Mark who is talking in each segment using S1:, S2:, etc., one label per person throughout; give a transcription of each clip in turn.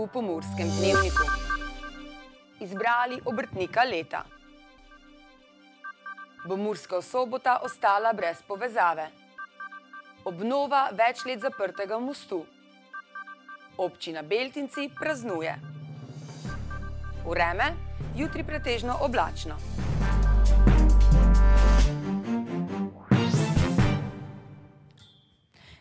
S1: v Pomurskem dnevniku. Izbrali obrtnika leta. Bo Murska Sobota ostala brez povezave. Obnova več let zaprtega mostu. Občina Beltinci praznuje. Vreme, jutri pretežno oblačno.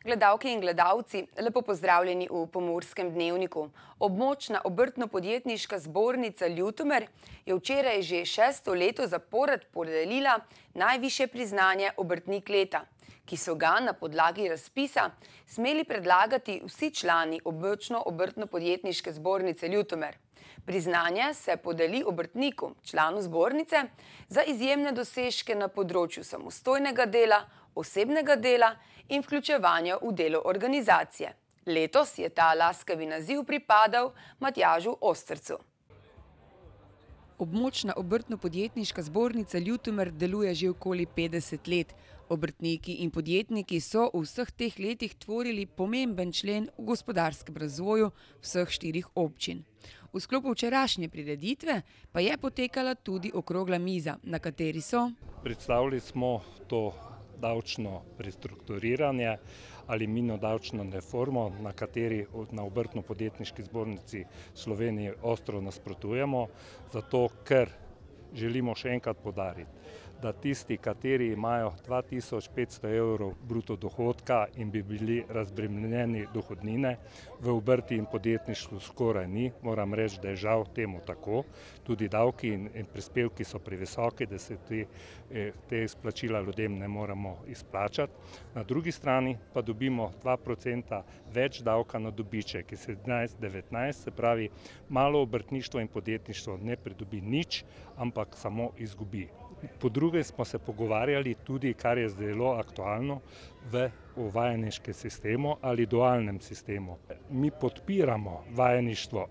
S1: Gledalke in gledalci, lepo pozdravljeni v Pomurskem dnevniku. Območna obrtno-podjetniška zbornica Ljutomer je včeraj že 6. leto zapored podelila najvišje priznanje obrtnik leta, ki so ga na podlagi razpisa smeli predlagati vsi člani območno obrtno-podjetniške zbornice Ljutomer. Priznanje se podeli obrtniku, članu zbornice, za izjemne dosežke na področju samostojnega dela, osebnega dela in vključevanja v delo organizacije. Letos je ta laskavi naziv pripadal Matjažu Ostrcu. Območna obrtno-podjetniška zbornica Ljutomer deluje že okoli 50 let. Obrtniki in podjetniki so v vseh teh letih tvorili pomemben člen v gospodarskem razvoju vseh 4 občin. V sklopu včerajšnje prireditve pa je potekala tudi okrogla miza, na kateri so
S2: predstavili smo to davčno prestrukturiranje ali minodavčno reformo, na kateri na Obrtno-podjetniški zbornici Slovenije ostro nasprotujemo, zato ker želimo še enkrat poudariti, da tisti, kateri imajo 2500 evrov bruto dohodka in bi bili razbremenjeni dohodnine, v obrti in podjetništvu skoraj ni. Moram reči, da je žal temu tako. Tudi davki in prispevki so previsoki, da se te izplačila ljudem ne moremo izplačati. Na drugi strani pa dobimo 2% več davka na dobiček, ki 17-19, se pravi, malo obrtništvo in podjetništvo ne pridobi nič, ampak samo izgubi. Po druge smo se pogovarjali tudi, kar je zelo aktualno, v vajeniškem sistemu ali dualnem sistemu. Mi podpiramo vajeništvo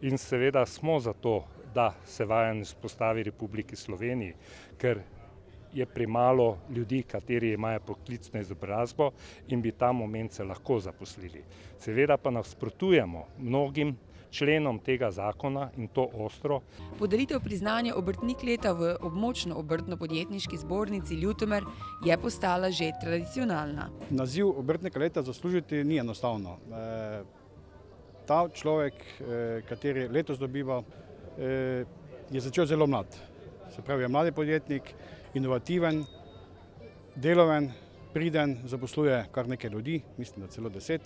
S2: in seveda smo za to, da se vajeništvo postavi v Republiki Sloveniji, ker je premalo ljudi, kateri imajo poklicno izobrazbo in bi ta moment se lahko zaposlili. Seveda pa nasprotujemo mnogim členom tega zakona in to ostro.
S1: Podelitev priznanja obrtnik leta v območno obrtno-podjetniški zbornici Ljutomer je postala že tradicionalna.
S3: Naziv obrtnika leta zaslužiti ni enostavno. Ta človek, kateri letos dobiva, je začel zelo mlad. Se pravi, je mladi podjetnik, inovativen, deloven, priden, zaposluje kar nekaj ljudi, mislim, da celo 10.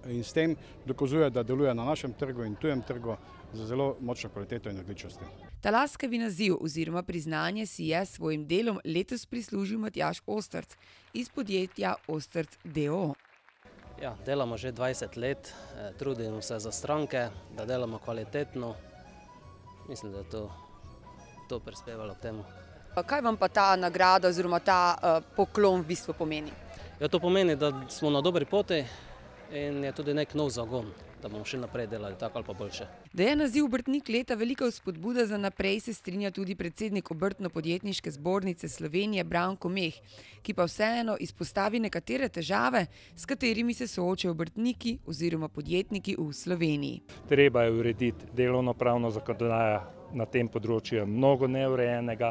S3: In s tem dokazuje, da deluje na našem trgu in tujem trgu za zelo močno kvaliteto in odličnosti.
S1: Ta laskavi naziv oziroma priznanje si je s svojim delom letos prislužil Matjaž Ostrc iz podjetja Ostrc d.o.o.
S4: Ja, delamo že 20 let, trudimo se za stranke, da delamo kvalitetno. Mislim, da je to prispevalo k temu.
S1: Kaj vam pa ta nagrada oziroma ta poklon v bistvu pomeni?
S4: Ja, to pomeni, da smo na dobri poti in je tudi nek nov zagon, da bomo še naprej delali tako ali pa boljše.
S1: Da je naziv obrtnik leta velika vzpodbuda za naprej, se strinja tudi predsednik Obrtno-podjetniške zbornice Slovenije Branko Meh, ki pa vseeno izpostavi nekatere težave, s katerimi se soočajo obrtniki oziroma podjetniki v Sloveniji.
S2: Treba je urediti delovnopravno zakonodajo, na tem področju je mnogo neurejenega,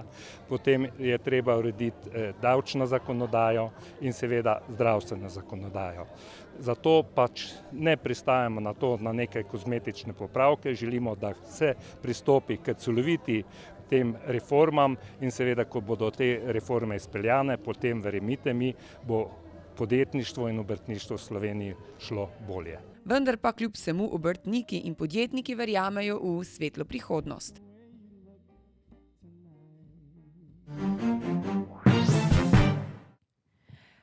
S2: potem je treba urediti davčno zakonodajo in seveda zdravstveno zakonodajo. Zato pač ne pristajamo na to, na nekaj kozmetične popravke, želimo, da se pristopi k celoviti tem reformam in seveda, ko bodo te reforme izpeljane, potem, verjemite mi, bo podjetništvo in obrtništvo v Sloveniji šlo bolje.
S1: Vendar pa kljub vsemu obrtniki in podjetniki verjamejo v svetlo prihodnost.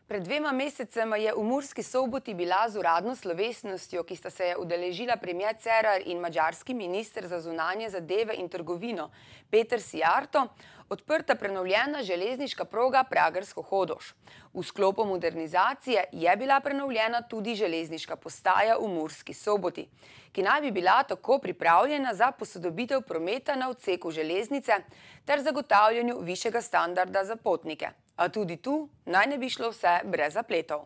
S1: Pred 2 mesecema je v Murski Soboti bila z uradno slovesnostjo, ki sta se je udeležila premier Cerar in madžarski minister za zunanje zadeve in trgovino Peter Szijjártó, odprta prenovljena železniška proga Pragersko-Hodoš. V sklopu modernizacije je bila prenovljena tudi železniška postaja v Murski Soboti, ki naj bi bila tako pripravljena za posodobitev prometa na odseku železnice ter zagotavljanju višjega standarda za potnike. A tudi tu naj ne bi šlo vse brez zapletov.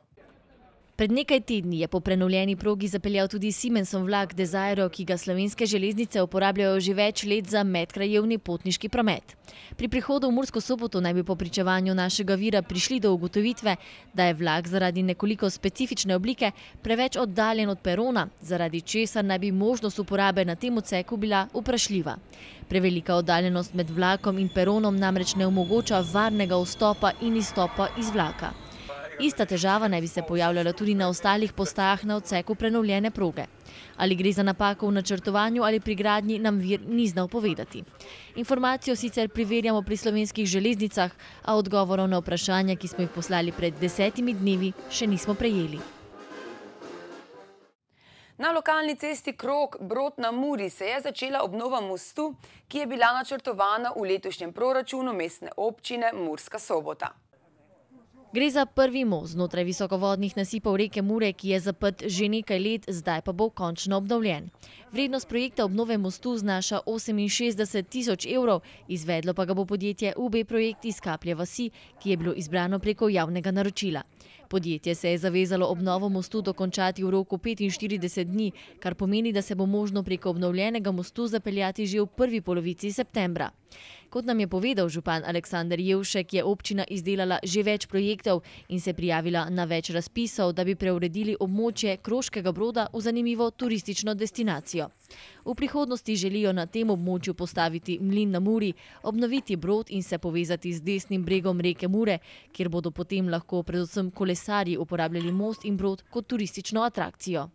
S5: Pred nekaj tedni je po prenovljeni progi zapeljal tudi Siemensov vlak Desiro, ki ga Slovenske železnice uporabljajo že več let za medkrajevni potniški promet. Pri prihodu v Mursko Soboto naj bi po pričevanju našega vira prišli do ugotovitve, da je vlak zaradi nekoliko specifične oblike preveč oddaljen od perona, zaradi česar naj bi možnost uporabe na tem odseku bila vprašljiva. Prevelika oddaljenost med vlakom in peronom namreč ne omogoča varnega vstopa in izstopa iz vlaka. Ista težava naj bi se pojavljala tudi na ostalih postajah na odseku prenovljene proge. Ali gre za napako v načrtovanju ali pri gradnji, nam vir ni znal povedati. Informacijo sicer preverjamo pri Slovenskih železnicah, a odgovorov na vprašanja, ki smo jih poslali pred 10 dnevi, še nismo prejeli.
S1: Na lokalni cesti Krog Brod na Muri se je začela obnova mostu, ki je bila načrtovana v letošnjem proračunu mestne občine Murska Sobota.
S5: Gre za prvi most znotraj visokovodnih nasipov reke Mure, ki je zaprt že nekaj let, zdaj pa bo končno obnovljen. Vrednost projekta obnove mostu znaša 68 tisoč evrov, izvedlo pa ga bo podjetje UB Projekt iz Kaplje vasi, ki je bilo izbrano preko javnega naročila. Podjetje se je zavezalo obnovo mostu dokončati v roku 45 dni, kar pomeni, da se bo možno preko obnovljenega mostu zapeljati že v prvi polovici septembra. Kot nam je povedal župan Aleksander Jevšek, je občina izdelala že več projektov in se prijavila na več razpisov, da bi preuredili območje Kroškega Broda v zanimivo turistično destinacijo. V prihodnosti želijo na tem območju postaviti mlin na Muri, obnoviti brod in se povezati z desnim bregom reke Mure, kjer bodo potem lahko predvsem kolesarji uporabljali most in brod kot turistično atrakcijo.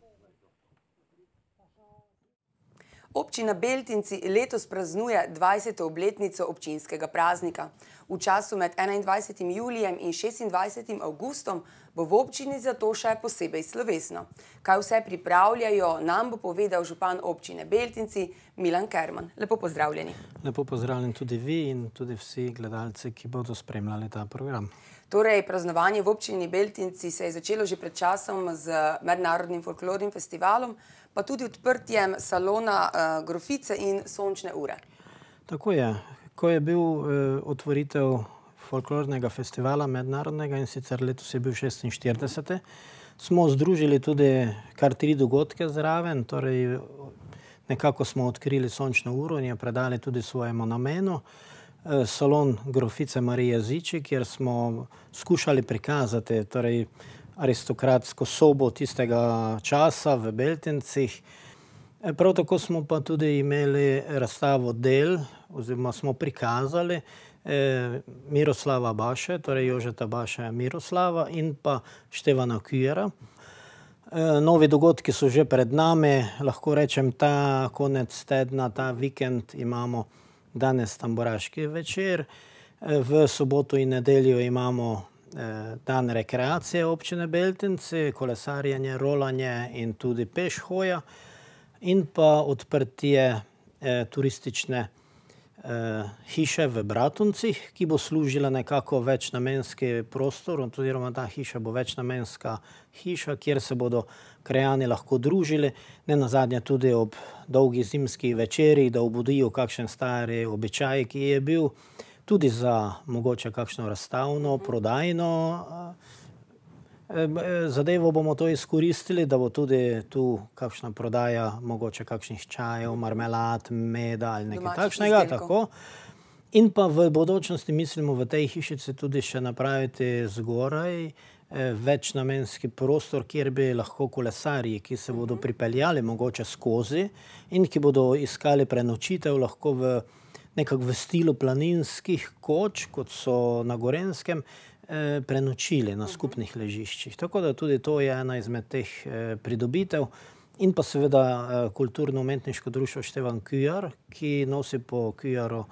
S1: Občina Beltinci letos praznuje 20. obletnico občinskega praznika. V času med 21. julijem in 26. avgustom bo v občini zato še posebej slovesno. Kaj vse pripravljajo, nam bo povedal župan občine Beltinci Milan Kerman. Lepo pozdravljeni.
S6: Lepo pozdravljeni tudi vi in tudi vsi gledalci, ki bodo spremljali ta program.
S1: Torej, praznovanje v občini Beltinci se je začelo že pred časom z mednarodnim folklornim festivalom, pa tudi odprtjem salona Grofice in Sončne ure.
S6: Tako je. Ko je bil otvoritev folklornega festivala mednarodnega, in sicer letos je bil 46. smo združili tudi kar 3 dogodke zraven, torej nekako smo odkrili Sončno uro in jo predali tudi svojemu namenu. Salon Grofice Marije Ziči, kjer smo skušali prikazati torej aristokratsko sobo tistega časa v Beltincih. Prav tako smo pa tudi imeli razstavo del, oziroma smo prikazali Miroslava Baše, torej Jožeta Baše Miroslava in pa Števana Kujera. Novi dogodki so že pred nami, lahko rečem, ta konec tedna, ta vikend imamo danes tamburaški večer, v soboto in nedeljo imamo dan rekreacije občine Beltinci, kolesarjenje, rolanje in tudi pešhoja in pa odprtje turistične hiše v Bratuncih, ki bo služila nekako večnamenski prostor, oziroma ta hiša bo večnamenska hiša, kjer se bodo krajani lahko družili, ne nazadnje tudi ob dolgi zimski večeri, da obudijo kakšen stari običaj, ki je bil tudi za mogoče kakšno razstavno, prodajno zadevo bomo to izkoristili, da bo tudi tu kakšna prodaja mogoče kakšnih čajev, marmelad, meda ali nekaj takšnega. Tako. In pa v bodočnosti mislimo v tej hišici tudi še napraviti zgoraj večnamenski prostor, kjer bi lahko kolesarji, ki se bodo pripeljali mogoče skozi in ki bodo iskali prenočitev, lahko nekako v stilu planinskih koč, kot so na Gorenskem, prenočili na skupnih ležiščih. Tako da tudi to je ena izmed teh pridobitev. In pa seveda kulturno-umetniško društvo Števan Kujar, ki nosi po Kujaru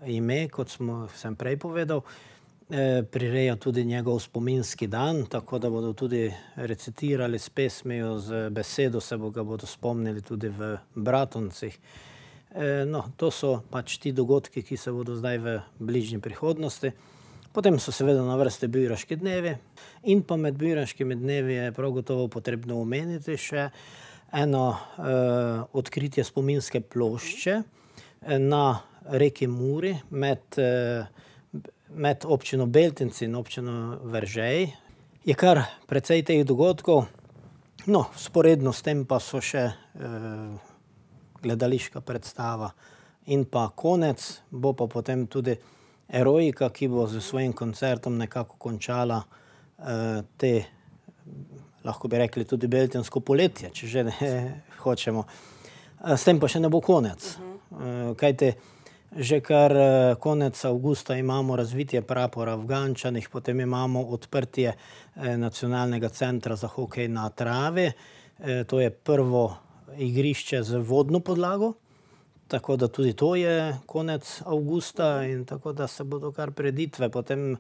S6: ime, kot sem prej povedal, prireja tudi njegov spominski dan, tako da bodo tudi recitirali s pesmijo, z besedo se ga bodo spomnili tudi v Bratuncih. No, to so pač ti dogodki, ki se bodo zdaj v bližnji prihodnosti. Potem so seveda na vrste Bujraški dnevi in pa med Bujraškimi dnevi je prav gotovo potrebno omeniti še eno odkritje spominske plošče na reki Muri med občino Beltinci in občino Veržej. je kar precej teh dogodkov. No, vzporedno s tem pa so še gledališka predstava in pa konec, bo pa potem tudi Erojika, ki bo z svojim koncertom nekako končala te, lahko bi rekli, tudi beltinsko poletje, če že ne hočemo. S tem pa še ne bo konec. Kajte, že kar konec avgusta imamo razvitje prapora v Gančanih, potem imamo odprtje Nacionalnega centra za hokej na travi. To je prvo igrišče z vodno podlago, tako da tudi to je konec avgusta in tako da se bodo kar prireditve. Potem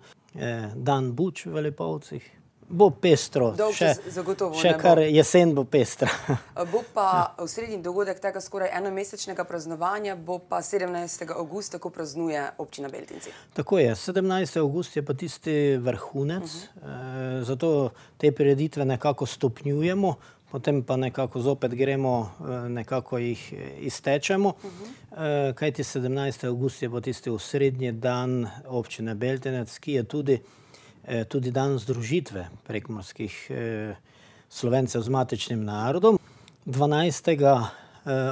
S6: dan Buč v Lipovcih. Bo pestro, še kar jesen bo pestra.
S1: Bo pa osrednji dogodek tega skoraj enomesečnega praznovanja, bo pa 17. avgusta, ko praznuje občina Beltinci.
S6: Tako je, 17. avgust je pa tisti vrhunec, zato te prireditve nekako stopnjujemo, potem pa nekako zopet gremo, nekako jih iztečemo. Kajti 17. avgust je pa tisti osrednji dan občine Beltinec, ki je tudi dan združitve prekmurskih Slovencev z matičnim narodom. 12.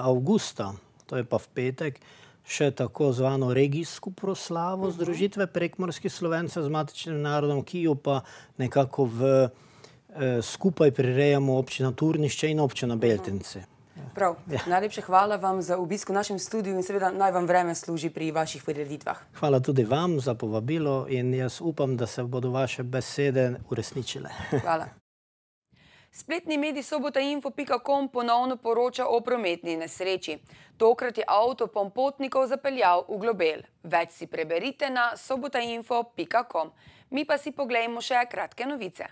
S6: avgusta, to je pa v petek, še tako zvano regijsko proslavo združitve prekmurskih Slovencev z matičnim narodom, ki jo pa nekako skupaj prirejamo občina Turnišče in občina Beltinci.
S1: Prav. Najlepše hvala vam za obisk v našem studiu in seveda naj vam vreme služi pri vaših prireditvah.
S6: Hvala tudi vam za povabilo in jaz upam, da se bodo vaše besede uresničile.
S1: Hvala. Spletni medij sobotainfo.com ponovno poroča o prometni nesreči. Tokrat je avto potnikov zapeljal v globel. Več si preberite na sobotainfo.com. Mi pa si poglejmo še kratke novice.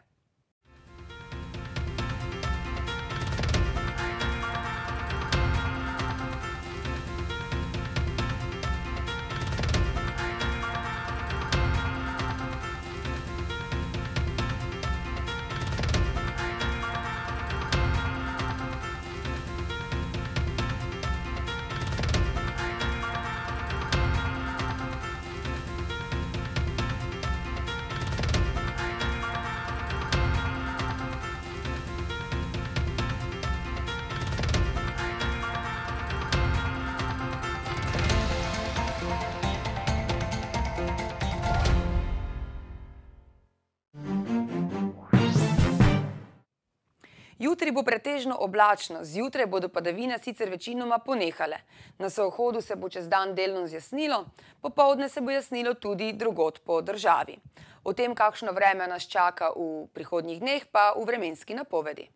S1: Jutri bo pretežno oblačno, zjutraj bodo padavine sicer večinoma ponehale. Na zahodu se bo čez dan delno zjasnilo, popoldne se bo jasnilo tudi drugod po državi. O tem, kakšno vreme nas čaka v prihodnjih dneh, pa v vremenski napovedi.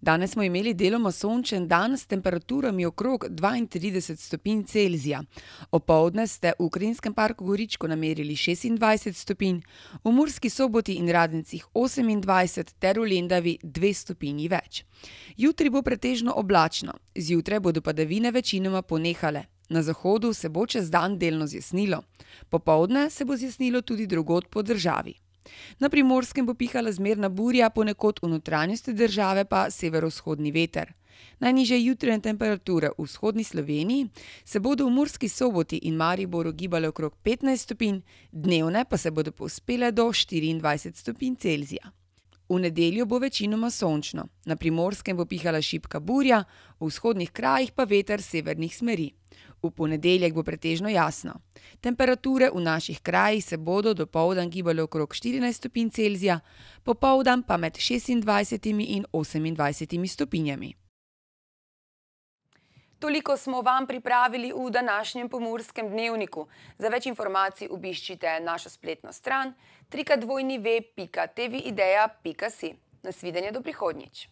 S1: Danes smo imeli deloma sončen dan s temperaturami okrog 32 stopinj Celzija. Opoldne ste v Ukrajinskem parku Goričko namerili 26 stopinj, v Murski Soboti in Radencih 28 ter v Lendavi 2 stopinji več. Jutri bo pretežno oblačno, zjutraj bodo padavine večinoma ponehale. Na zahodu se bo čez dan delno zjasnilo, popoldne se bo zjasnilo tudi drugod po državi. Na Primorskem bo pihala zmerna burja, ponekod v notranjosti države pa severovzhodni veter. Najnižje jutranje temperature v vzhodni Sloveniji se bodo v Murski Soboti in Mariboru gibale okrog 15 stopinj, dnevne pa se bodo povzpele do 24 stopinj Celzija. V nedeljo bo večinoma sončno, na Primorskem bo pihala šibka burja, v vzhodnih krajih pa veter severnih smeri. V ponedeljek bo pretežno jasno. Temperature v naših krajih se bodo dopoldan gibale okrog 14 stopinj Celzija, popoldan pa med 26 in 28 stopinjami. Toliko smo vam pripravili v današnjem Pomurskem dnevniku. Za več informacij obiščite našo spletno stran www.tvideja.si. Nasvidenje do prihodnjič.